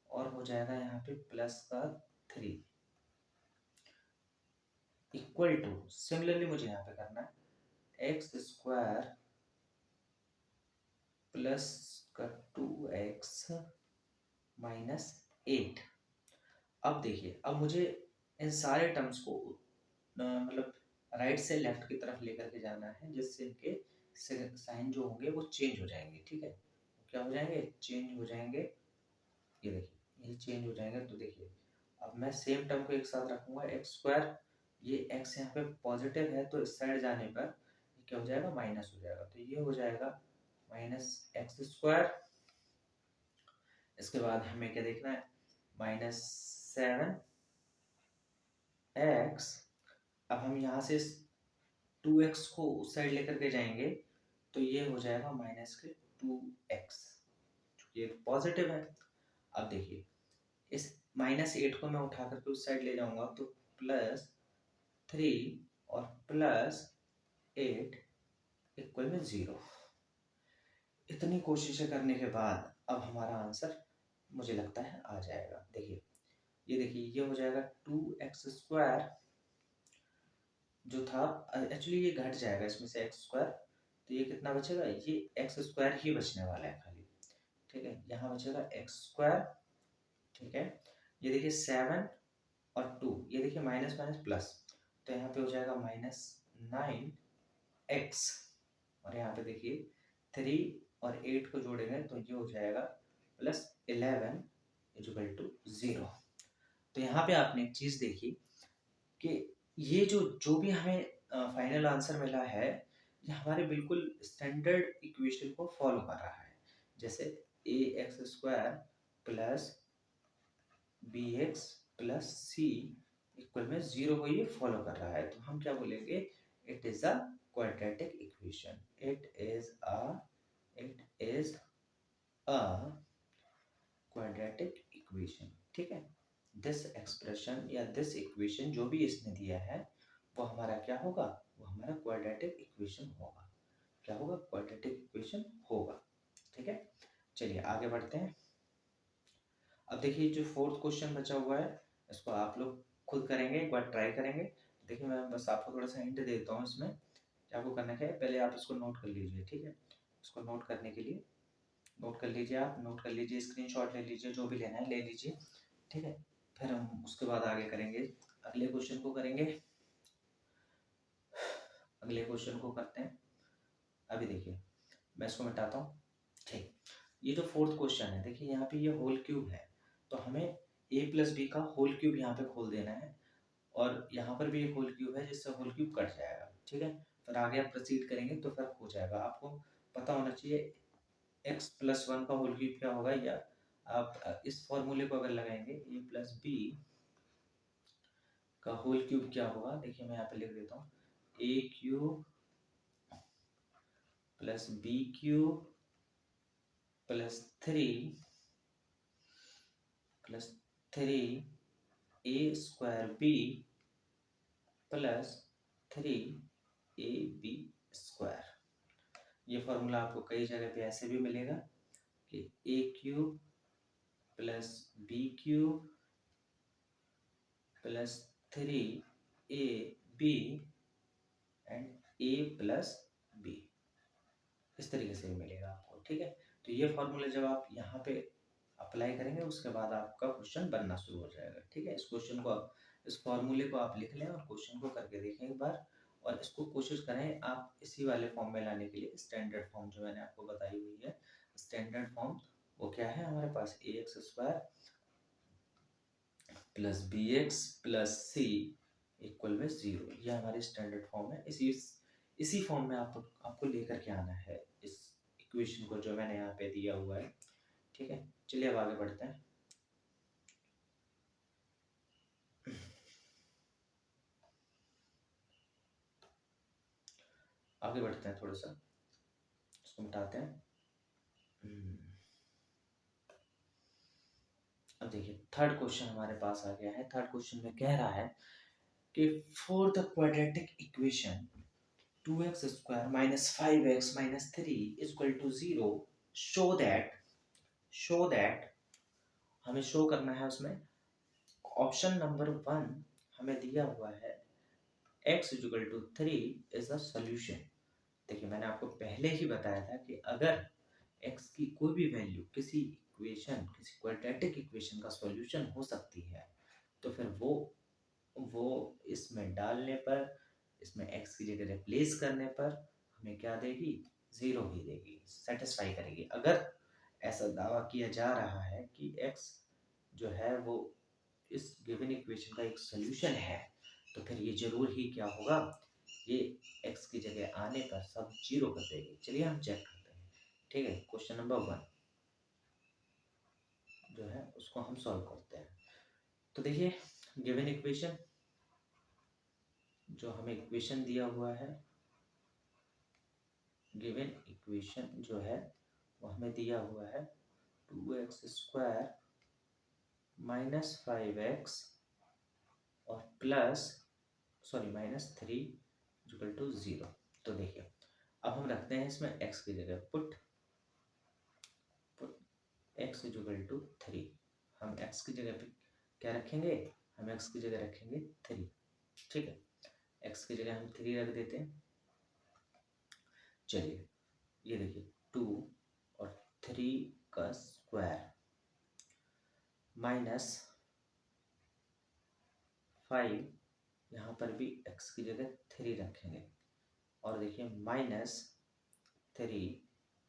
और हो जाएगा यहाँ पे +3 इक्वल टू, सिमिलरली मुझे यहाँ पे करना है x² + 2x -8। अब देखिए, अब मुझे इन सारे टर्म्स को मतलब राइट से लेफ्ट की तरफ लेकर के जाना है, जिससे इनके साइन जो होंगे वो चेंज हो जाएंगे। ठीक है, क्या हो जाएंगे, चेंज हो जाएंगे। ये देखिए ये चेंज हो जाएंगे। तो देखिए अब मैं सेम टर्म को एक साथ रखूंगा, x², ये x यहाँ पे पॉजिटिव है, तो इस साइड जाने पर ये क्या हो जाएगा, माइनस हो जाएगा। तो ये हो जाएगा -x²। इसके बाद हमें क्या देखना है, -7x। अब हम यहाँ से 2x को उस साइड लेकर के जाएंगे, तो ये हो जाएगा -2x, ये पॉजिटिव है। अब देखिए इस -8 को मैं उठा करके उस साइड ले जाऊंगा, तो +3 और +8 = 0। इतनी कोशिशें करने के बाद अब हमारा आंसर मुझे लगता है आ जाएगा। देखिए ये देखिए ये हो जाएगा 2x² जो था, एक्चुअली ये घट जाएगा इसमें से x², तो ये कितना बचेगा, ये x² ही बचने वाला है खाली। ठीक है, यहाँ बचेगा x²। ठीक है, ये देखिए 7 और 2, ये देखिए माइनस माइनस प्लस, तो यहाँ पे हो जाएगा -9x, और यहाँ पे देखिए 3 और 8 को जोड़ेंगे तो ये हो जाएगा +11 = 0। तो यहाँ पे आपने एक चीज देखी कि ये जो जो भी हमें फाइनल आंसर मिला है, ये हमारे बिल्कुल स्टैंडर्ड इक्वेशन को फॉलो कर रहा है। जैसे ax² + bx + c = 0 को ये फॉलो कर रहा है। तो हम क्या बोलेंगे, it is a quadratic equation. It is a quadratic equation. ठीक है, दिस एक्सप्रेशन या दिस इक्वेशन जो भी इसने दिया है, वो हमारा क्या होगा, वो हमारा क्वाड्रेटिक इक्वेशन होगा। क्या होगा, क्वाड्रेटिक इक्वेशन होगा। ठीक है, चलिए आगे बढ़ते हैं। अब देखिए जो 4th क्वेश्चन बचा हुआ है, इसको आप लोग खुद करेंगे, एक बार ट्राई करेंगे। देखिए मैं बस आपको थोड़ा सा हिंट देता हूँ इसमें, कि आपको करना क्या है, पहले आप इसको नोट कर लीजिए। ठीक है, इसको नोट करने के लिए नोट कर लीजिए, आप नोट कर लीजिए, स्क्रीनशॉट ले लीजिए, जो भी लेना है ले लीजिए। ठीक है, फिर हम उसके बाद आगे करेंगे, अगले क्वेश्चन को करेंगे। अगले क्वेश्चन को करते हैं। अभी देखिए मैं इसको मिटाता हूँ। ठीक, ये जो 4th क्वेश्चन है, देखिए यहाँ पे ये होल क्यूब है, तो हमें a + b का होल क्यूब यहाँ पे खोल देना है, और यहाँ पर भी एक होल क्यूब है, जिससे होल क्यूब कट जाएगा। ठीक है, फिर आगे आप प्रोसीड करेंगे तो फिर हो जाएगा। आपको पता होना चाहिए x + 1 का होल क्यूब क्या होगा, या आप इस फॉर्मूले को अगर लगाएंगे a + b का होल क्यूब क्या होगा। देखिए मैं यहाँ पे लिख देता हूँ, a³ + b³ + 3 + 3a² b + 3ab²। ये फॉर्मूला आपको कई जगह पे ऐसे भी मिलेगा कि a³ + b³ + 3ab and a + b, इस तरीके से भी मिलेगा आपको। ठीक है, तो ये फॉर्मूला जब आप यहाँ पे अप्लाई करेंगे, उसके बाद आपका क्वेश्चन बनना शुरू हो जाएगा। ठीक है, इस क्वेश्चन को आप, इस फॉर्मूले को आप लिख लें और क्वेश्चन को करके देखें एक बार, और इसको कोशिश करें आप इसी वाले फॉर्म में लाने के लिए। स्टैंडर्ड फॉर्म जो मैंने आपको बताई हुई है, स्टैंडर्ड फॉर्म वो क्या है हमारे पास, ax² + bx + c = 0। ये हमारी स्टैंडर्ड फॉर्म है। इसी फॉर्म में आपको लेकर के आना है इस इक्वेशन को, जो मैंने यहाँ पे दिया हुआ है। ठीक है, चलिए अब आगे बढ़ते हैं। आगे बढ़ते हैं, थोड़ा सा इसको मिटाते हैं। अब देखिए थर्ड क्वेश्चन हमारे पास आ गया है। थर्ड क्वेश्चन में कह रहा है कि for the quadratic equation 2x² minus 5x minus 3 is equal to 0, show that हमें शो करना है उसमें। ऑप्शन नंबर 1 हमें दिया हुआ है x is equal to 3 is the solution। देखिए मैंने आपको पहले ही बताया था कि अगर x की कोई भी वैल्यू किसी इक्वेशन, किसी क्वाड्रेटिक इक्वेशन का सॉल्यूशन हो सकती है, तो फिर वो इसमें डालने पर, इसमें x की जगह रिप्लेस करने पर हमें क्या देगी, 0 ही देगी, सेटिस्फाई करेगी। अगर ऐसा दावा किया जा रहा है कि x जो है वो इस गिवन इक्वेशन का एक सॉल्यूशन है, तो फिर ये जरूर ही क्या होगा, ये x की जगह आने पर सब 0 कर देगी। चलिए हम चेक करते हैं। ठीक है, क्वेश्चन नंबर 1 जो है उसको हम सॉल्व करते हैं। तो देखिए गिवन इक्वेशन, जो हमें इक्वेशन दिया हुआ है, गिवन इक्वेशन जो है वो हमें दिया हुआ है 2x² minus 5x और प्लस -3 इक्वल टू 0। तो देखिए अब हम रखते हैं इसमें x की जगह पुट x इक्वल टू 3। हम x की जगह पे क्या रखेंगे, हम x की जगह रखेंगे 3। ठीक है, x की जगह हम 3 रख देते हैं। चलिए ये देखिए 2 और 3 का स्क्वायर माइनस 5, यहाँ पर भी x की जगह 3 रखेंगे और देखिए -3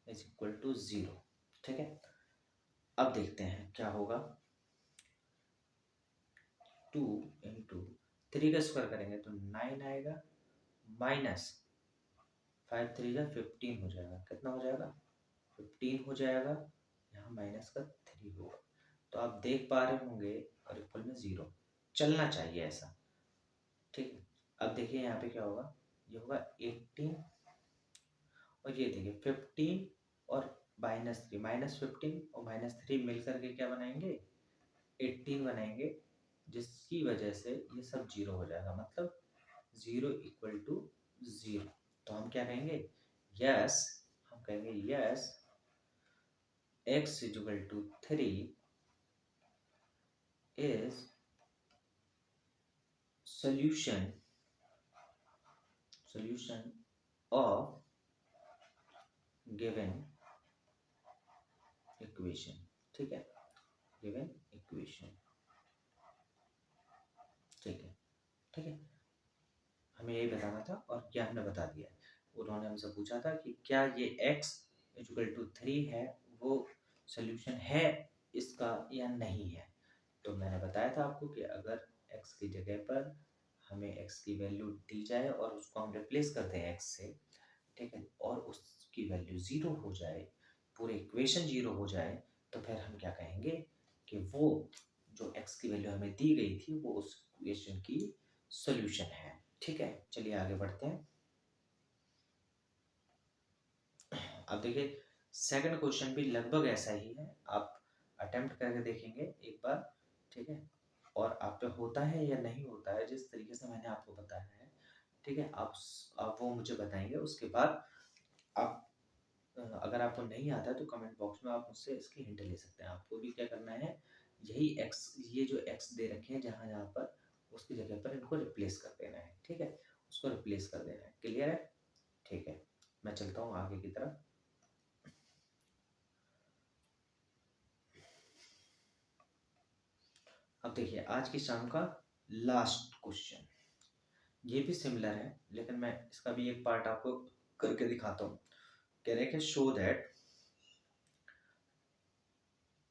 इज इक्वल टू 0। ठीक है, अब देखते हैं क्या होगा। 2 इंटू 3 का स्क्वायर करेंगे तो 9 आएगा, माइनस 5 3 जा 15 हो जाएगा। कितना हो जाएगा, 15 हो जाएगा। यहाँ माइनस का 3 होगा, तो आप देख पा रहे होंगे और इक्वल में 0 चलना चाहिए ऐसा। ठीक है, अब देखिए यहाँ पे क्या होगा, ये होगा 18 और ये देखिए 15 और -3 और -3 मिलकर के क्या बनाएंगे, 18 बनाएंगे, जिसकी वजह से ये सब 0 हो जाएगा, मतलब 0 इक्वल टू 0। तो हम क्या कहेंगे, यस, हम कहेंगे yes x equal to 3 is solution of given equation। ठीक है, given equation। ठीक है, हमें यही बताना था और क्या हमने बता दिया। उन्होंने हमसे पूछा था कि क्या ये x इक्वल टू 3 है, वो सोल्यूशन है इसका या नहीं है। तो मैंने बताया था आपको कि अगर x की जगह पर हमें x की वैल्यू दी जाए और उसको हम रिप्लेस कर दें x से, ठीक है, और उसकी वैल्यू 0 हो जाए, पूरे इक्वेशन 0 हो जाए, तो फिर हम क्या कहेंगे कि वो जो x की वैल्यू हमें दी गई थी वो उस इक्वेशन की सॉल्यूशन है। ठीक है, चलिए आगे बढ़ते हैं। अब देखिए सेकंड क्वेश्चन भी लगभग ऐसा ही है, आप अटेम्प्ट करके देखेंगे एक बार। ठीक है, और आप पे होता है या नहीं होता है जिस तरीके से मैंने आपको बताया है। ठीक है, आप वो मुझे बताएंगे। उसके बाद आप अगर आपको नहीं आता है तो कमेंट बॉक्स में आप मुझसे इसकी हिंट ले सकते हैं। आपको भी क्या करना है, यही x, ये जो x दे रखे हैं जहाँ जहाँ पर, उसकी जगह पर इनको रिप्लेस कर देना है। ठीक है, उसको रिप्लेस कर देना है। क्लियर है? ठीक है, मैं चलता हूँ आगे की तरफ। अब देखिए आज की शाम का लास्ट क्वेश्चन, ये भी सिमिलर है, लेकिन मैं इसका भी एक पार्ट आपको करके दिखाता हूँ। कह रहे हैं कि show that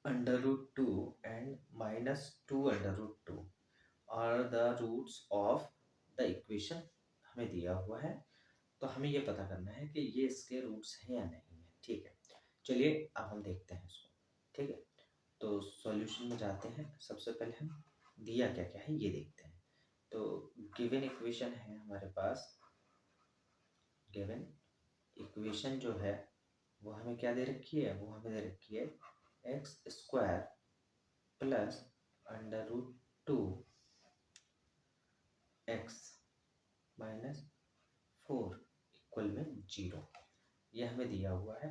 √2 and -2 are the roots of the equation हमें दिया हुआ है। तो हमें ये पता करना है कि ये इसके रूट्स हैं या नहीं है। ठीक है, चलिए अब हम देखते हैं इसको। ठीक है, तो सॉल्यूशन में जाते हैं। सबसे पहले हम दिया क्या क्या है ये देखते हैं। तो गिवन इक्वेशन है हमारे पास, गिवन इक्वेशन जो है वो हमें क्या दे रखी है, वो हमें दे रखी है x square plus under root 2 x minus 4 equal में 0। ये हमें दिया हुआ है,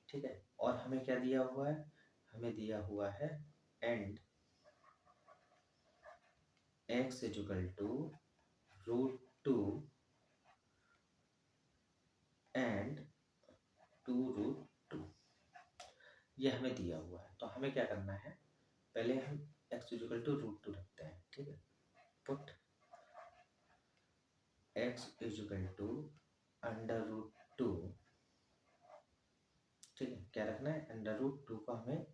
ठीक है। और हमें क्या दिया हुआ है, हमें दिया हुआ है and x equal to root 2 and 2 root 2, ये हमें दिया हुआ है। तो हमें क्या करना है, पहले हम x इक्वल टू रूट 2 रखते हैं, ठीक है। Put x equal to under root 2, ठीक है। क्या रखना है, अंडर रूट 2 को हमें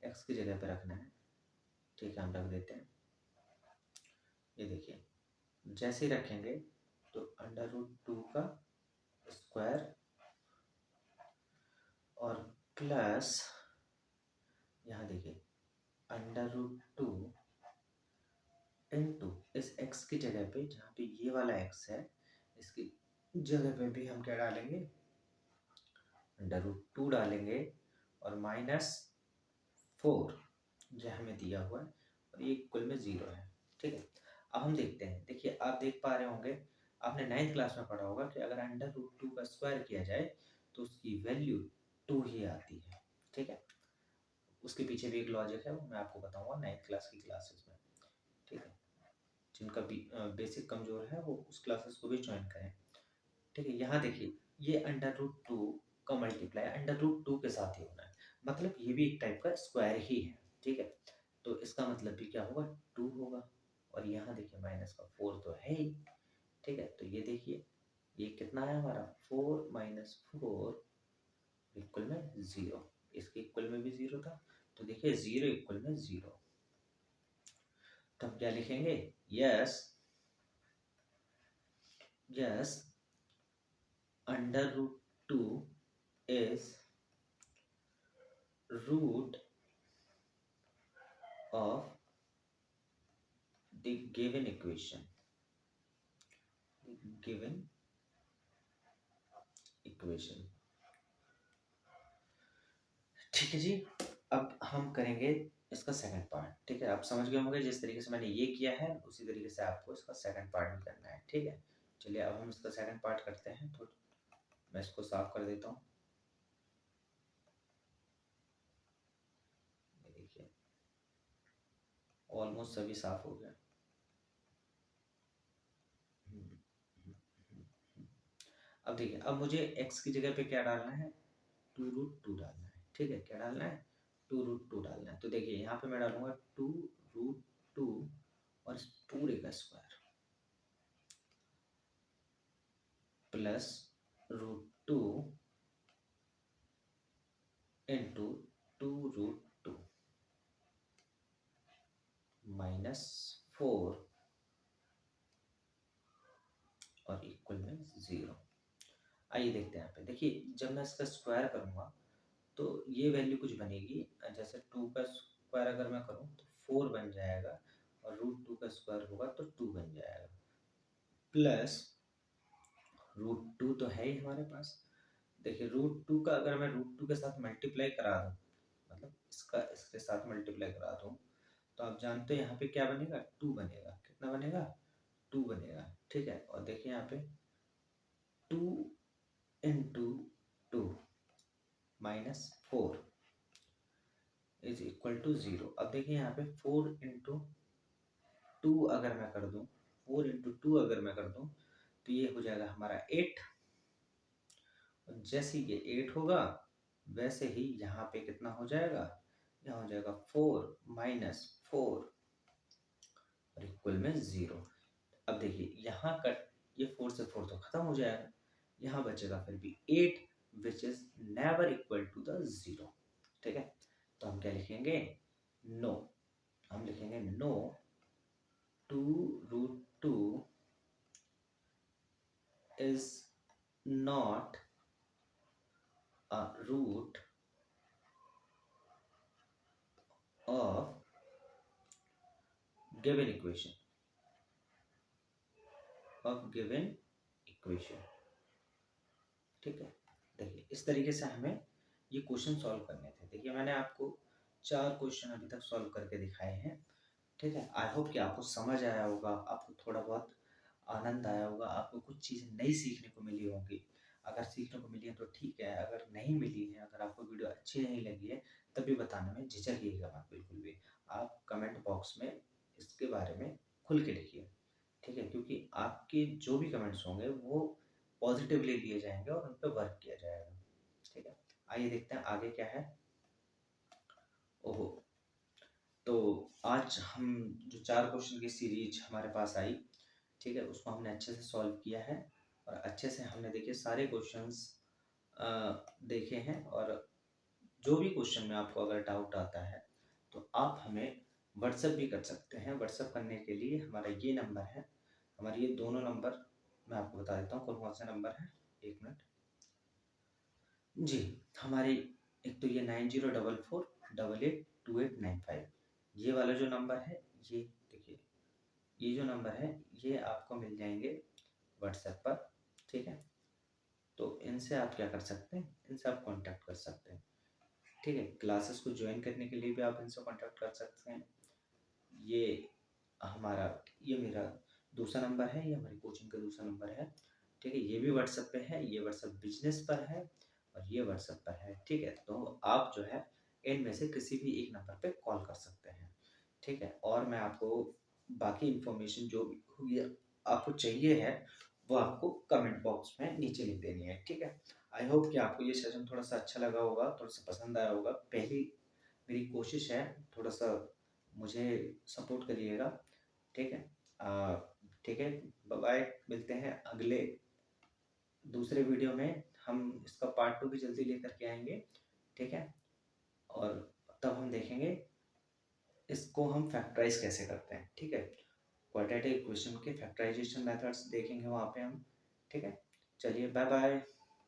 x की जगह पे रखना है, ठीक है। हम रख देते हैं, ये देखिए जैसे ही रखेंगे तो अंडर रूट 2 का स्क्वायर और प्लस यहाँ देखिए अंडर रूट 2 इंटू इस x की जगह पे, जहाँ पे ये वाला x है, इसकी जगह पे भी हम क्या डालेंगे, अंडर रूट 2 डालेंगे और माइनस 4 जो हमें दिया हुआ है, और ये इक्वल में 0 है, ठीक है। अब हम देखते हैं, देखिए आप देख पा रहे होंगे, आपने 9th क्लास में पढ़ा होगा कि अगर अंडर रूट 2 का स्क्वायर किया जाए तो उसकी वैल्यू 2 ही आती है, ठीक है। उसके पीछे भी एक लॉजिक है, वो मैं आपको बताऊंगा 9th क्लास की क्लासेस में, ठीक है। जिनका बेसिक कमजोर है वो उस क्लासेस को भी ज्वाइन करें, ठीक है। यहाँ देखिए ये अंडर रूट 2 का मल्टीप्लाई अंडर रूट 2 के साथ ही होना है, मतलब ये भी एक टाइप का स्क्वायर ही है, ठीक है। तो इसका मतलब भी क्या होगा, 2 होगा। और यहाँ देखिए माइनस का 4 तो है ही, ठीक है। तो ये देखिए ये कितना है हमारा, 4 माइनस 4 इक्वल में 0, इसके इक्वल में भी 0 था, तो देखिए 0 इक्वल में 0। तो हम क्या लिखेंगे, yes yes under root 2 is root of the given equation, ठीक है जी। अब हम करेंगे इसका सेकंड पार्ट, ठीक है। आप समझ गए होंगे, जिस तरीके से मैंने ये किया है उसी तरीके से आपको इसका सेकंड पार्ट भी करना है, ठीक है। चलिए अब हम इसका सेकंड पार्ट करते हैं, तो मैं इसको साफ कर देता हूँ। देखिए ऑलमोस्ट सभी साफ हो गया। अब देखिए, अब मुझे x की जगह पे क्या डालना है, 2 रूट 2 डालना है, ठीक है। क्या डालना है, 2 रूट 2 डालना है। तो देखिए यहाँ पे मैं डालूंगा 2 रूट 2 और इस पूरे का square plus root 2 into 2 root 2 minus 4 और इक्वल में 0। आइए देखते हैं यहाँ पे, देखिए जब मैं इसका स्क्वायर करूँगा तो ये वैल्यू कुछ बनेगी, जैसे 2 का स्क्वायर अगर मैं करूँ तो 4 बन जाएगा, और रूट 2 का स्क्वायर होगा तो 2 बन जाएगा, प्लस रूट 2 तो है ही हमारे पास। देखिए रूट 2 का अगर मैं रूट 2 के साथ मल्टीप्लाई करा दूँ, मतलब इसका इसके साथ मल्टीप्लाई करा दूँ, तो आप जानते हैं यहाँ पे क्या बनेगा, 2 बनेगा। कितना बनेगा, 2 बनेगा, ठीक है। और देखिए यहाँ पे 2 into 2 minus 4 is equal to 0। अब देखिए यहाँ पे 4 इंटू 2 अगर मैं कर दूँ, 4 इंटू 2 अगर मैं कर दूँ तो ये हो जाएगा हमारा 8। और जैसे ये 8 होगा वैसे ही यहाँ पे कितना हो जाएगा, यहाँ हो जाएगा 4 माइनस 4 और इक्वल में 0। अब देखिए यहाँ का ये 4 से 4 तो खत्म हो जाएगा, यहाँ बचेगा फिर भी 8 which is never equal to the 0, ठीक है। तो हम क्या लिखेंगे, नो, हम लिखेंगे no 2 root 2 is not a root of given equation, ठीक है। देखिए इस तरीके से हमें ये क्वेश्चन सॉल्व करने थे। देखिए मैंने आपको 4 क्वेश्चन अभी तक सॉल्व करके दिखाए हैं, ठीक है? आई होप कि आपको समझ आया होगा, आपको थोड़ा बहुत आनंद आया होगा, आपको कुछ चीज़ें नई सीखने को मिली होंगी। अगर सीखने को मिली है तो ठीक है, अगर नहीं मिली है, अगर आपको वीडियो अच्छी नहीं लगी है, तब भी बताने में झिझकिएगा मत बिल्कुल भी। आप कमेंट बॉक्स में इसके बारे में खुल के लिखिए, ठीक है? क्योंकि आपके जो भी कमेंट्स होंगे वो पॉज़िटिवली लिए जाएँगे और उन पे वर्क किया जाएगा, ठीक है? आइए देखते हैं आगे क्या है। ओहो! तो आज हम जो 4 क्वेश्चन की सीरीज़ हमारे पास आई, ठीक है? उसको हमने अच्छे से सॉल्व किया है और अच्छे से हमने देखिए सारे क्वेश्चंस अ, देखे हैं और जो भी क्वेश्चन में आपको अगर डाउट आता है, तो आप हमें व्हाट्सएप भी कर सकते हैं। व्हाट्सएप करने के लिए हमारा ये नंबर है, हमारे ये दोनों नंबर मैं आपको बता देता हूँ कौन-कौन से नंबर हैं। 1 मिनट। जी, हमारी एक तो ये 9044882895 ये वाला जो नंबर है, ये देखिए, ये जो नंबर है, ये आपको मिल जाएँगे व्हाट्सएप पर, ठीक है? तो इनसे आप क्या कर सकते हैं, इनसे आप कॉन्टैक्ट कर सकते हैं, ठीक है? क्लासेस को जॉइन करने के लिए भी आप इनसे कॉन्टैक्ट कर सकते हैं। ये हमारा ये मेरा दूसरा नंबर है, ये हमारी कोचिंग का दूसरा नंबर है, ठीक है? ये भी व्हाट्सएप पे है, ये व्हाट्सएप बिज़नेस पर है और ये व्हाट्सएप पर है, ठीक है? तो आप जो है इनमें से किसी भी एक नंबर पे कॉल कर सकते हैं, ठीक है? और मैं आपको बाकी इन्फॉर्मेशन जो भी होगी आपको चाहिए है, वो आपको कमेंट बॉक्स में नीचे लिख देनी है, ठीक है? आई होप कि आपको ये सेशन थोड़ा-सा अच्छा लगा होगा, थोड़ा-सा पसंद आया होगा। पहली मेरी कोशिश है, थोड़ा-सा मुझे सपोर्ट करिएगा, ठीक है? ठीक है, बाय-बाय, मिलते हैं अगले दूसरे वीडियो में। हम इसका पार्ट 2 भी जल्दी लेकर के आएँगे, ठीक है? और तब हम देखेंगे इसको हम फैक्टराइज़ कैसे करते हैं, ठीक है? क्वाड्रेटिक इक्वेशन के फैक्टराइज़ेशन मेथड्स देखेंगे वहाँ पे हम, ठीक है? चलिए बाय-बाय।